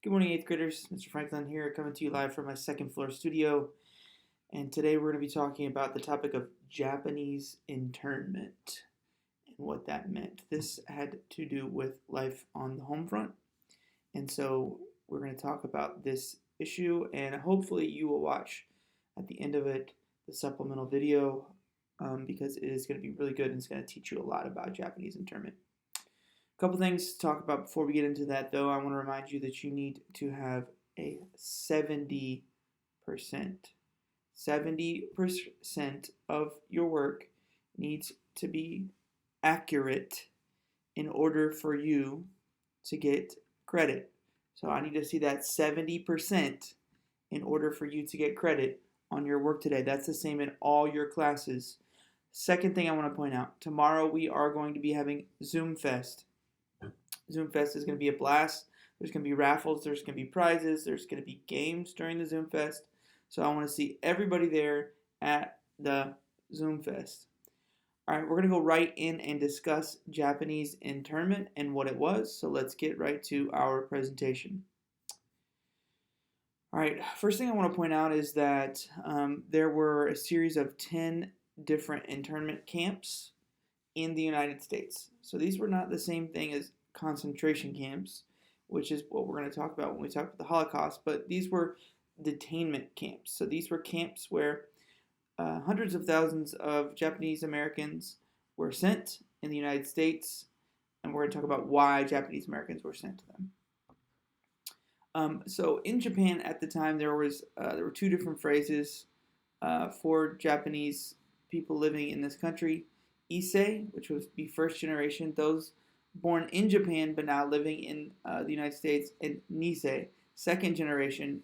Good morning, 8th graders. Mr. Franklin here, coming to you live from my second floor studio. And today we're going to be talking about the topic of Japanese internment and what that meant. This had to do with life on the home front. And so we're going to talk about this issue, and hopefully you will watch at the end of it the supplemental video because it is going to be really good and it's going to teach you a lot about Japanese internment. A couple things to talk about before we get into that, though. I want to remind you that you need to have a 70%. 70% of your work needs to be accurate in order for you to get credit. So I need to see that 70% in order for you to get credit on your work today. That's the same in all your classes. Second thing I want to point out, tomorrow we are going to be having Zoom Fest. Zoom Fest is going to be a blast. There's going to be raffles. There's going to be prizes. There's going to be games during the Zoom Fest. So I want to see everybody there at the Zoom Fest. All right, we're going to go right in and discuss Japanese internment and what it was. So let's get right to our presentation. All right, first thing I want to point out is that there were a series of 10 different internment camps in the United States. So these were not the same thing as concentration camps, which is what we're going to talk about when we talk about the Holocaust, but these were detainment camps. So these were camps where hundreds of thousands of Japanese Americans were sent in the United States, and we're going to talk about why Japanese Americans were sent to them. So in Japan at the time, there were two different phrases for Japanese people living in this country. Issei, which was the first generation, those born in Japan but now living in the United States, and Nisei, second generation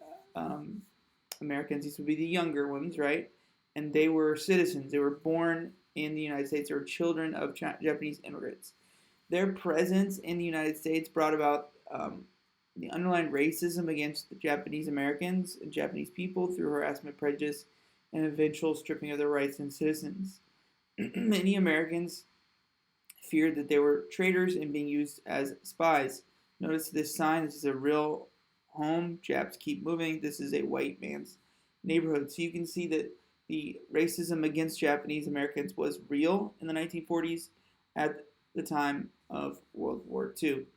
Americans. These would be the younger ones, right? And they were citizens. They were born in the United States. They were children of Japanese immigrants. Their presence in the United States brought about the underlying racism against the Japanese Americans and Japanese people through harassment, prejudice, and eventual stripping of their rights and citizens. Many Americans feared that they were traitors and being used as spies. Notice this sign. This is a real home. Japs keep moving. This is a white man's neighborhood. So you can see that the racism against Japanese Americans was real in the 1940s at the time of World War II.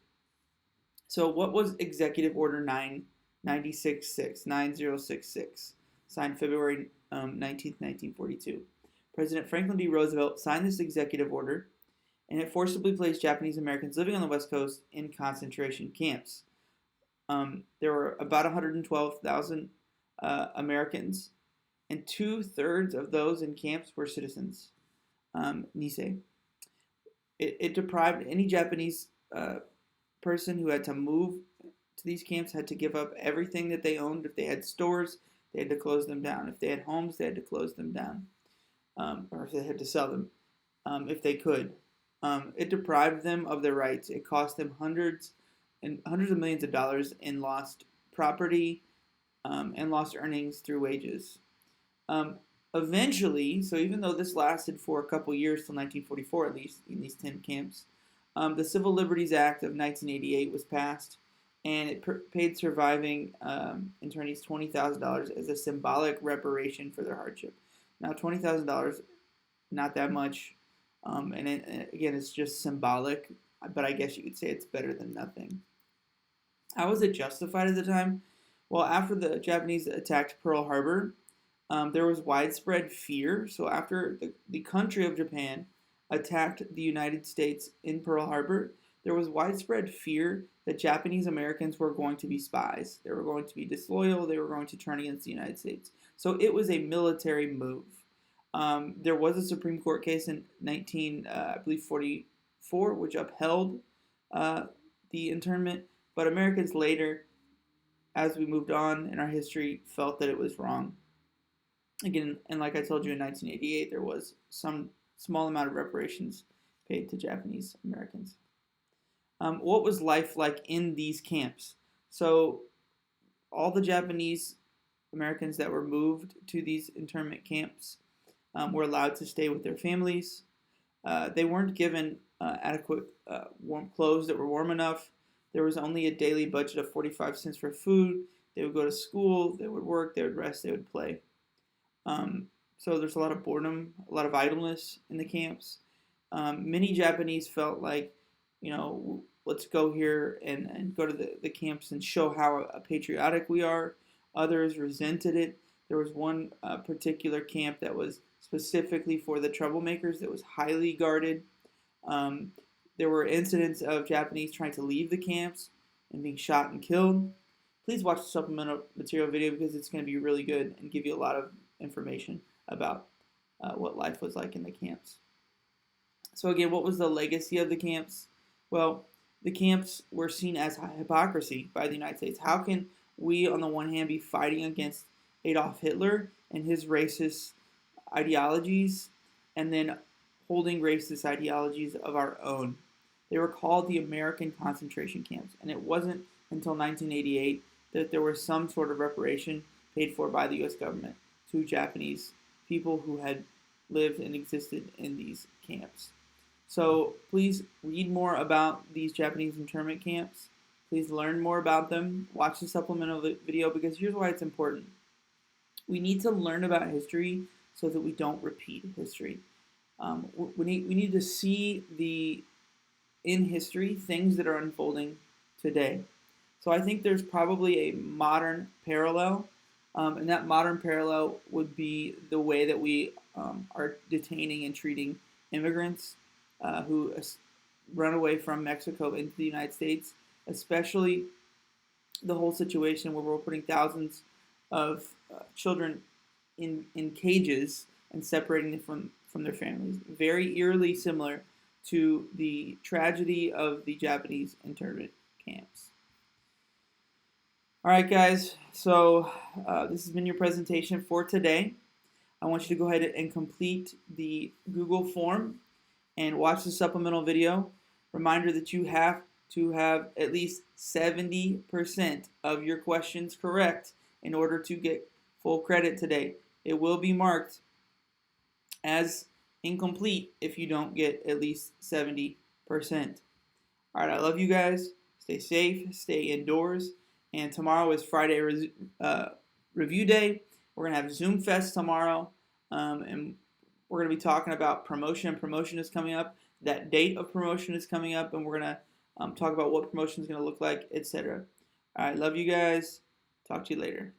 So what was Executive Order 9066, signed February 19th, 1942? President Franklin D. Roosevelt signed this executive order, and it forcibly placed Japanese Americans living on the West Coast in concentration camps. There were about 112,000 Americans, and 2/3 of those in camps were citizens. Nisei. It deprived any Japanese person who had to move to these camps had to give up everything that they owned. If they had stores, they had to close them down. If they had homes, they had to close them down, or if they had to sell them, if they could. It deprived them of their rights. It cost them hundreds of millions of dollars in lost property and lost earnings through wages. Eventually, so even though this lasted for a couple years till 1944 at least in these 10 camps, the Civil Liberties Act of 1988 was passed, and it paid surviving internees $20,000 as a symbolic reparation for their hardship. Now, $20,000, not that much. Again, it's just symbolic, but I guess you could say it's better than nothing. How was it justified at the time? Well, after the Japanese attacked Pearl Harbor, there was widespread fear. So after the country of Japan attacked the United States in Pearl Harbor, there was widespread fear that Japanese Americans were going to be spies. They were going to be disloyal. They were going to turn against the United States. So it was a military move. There was a Supreme Court case in 1944, which upheld the internment, but Americans later, as we moved on in our history, felt that it was wrong. Again, and like I told you, in 1988, there was some small amount of reparations paid to Japanese Americans. What was life like in these camps? So all the Japanese Americans that were moved to these internment camps were allowed to stay with their families. They weren't given adequate warm clothes that were warm enough. There was only a daily budget of 45 cents for food. They would go to school, they would work, they would rest, they would play. So there's a lot of boredom, a lot of idleness in the camps. Many Japanese felt like, let's go here and go to the camps and show how patriotic we are. Others resented it. There was one particular camp that was specifically for the troublemakers that was highly guarded. There were incidents of Japanese trying to leave the camps and being shot and killed. Please watch the supplemental material video because it's going to be really good and give you a lot of information about what life was like in the camps. So again, what was the legacy of the camps? Well, the camps were seen as hypocrisy by the United States. How can we, on the one hand, be fighting against Adolf Hitler and his racist ideologies, and then holding racist ideologies of our own? They were called the American concentration camps, and it wasn't until 1988 that there was some sort of reparation paid for by the U.S. government to Japanese people who had lived and existed in these camps. So please read more about these Japanese internment camps. Please learn more about them. Watch the supplemental video because here's why it's important. We need to learn about history so that we don't repeat history. We need to see in history things that are unfolding today. So I think there's probably a modern parallel, and that modern parallel would be the way that we are detaining and treating immigrants who run away from Mexico into the United States, especially the whole situation where we're putting thousands of children in cages and separating them from their families. Very eerily similar to the tragedy of the Japanese internment camps. All right, guys, so this has been your presentation for today. I want you to go ahead and complete the Google form and watch the supplemental video. Reminder that you have to have at least 70% of your questions correct in order to get full credit today. It will be marked as incomplete if you don't get at least 70%. All right, I love you guys. Stay safe, stay indoors. And tomorrow is Friday review day. We're going to have Zoom Fest tomorrow. And we're going to be talking about promotion. Promotion is coming up. That date of promotion is coming up. And we're going to talk about what promotion is going to look like, etc. All right, love you guys. Talk to you later.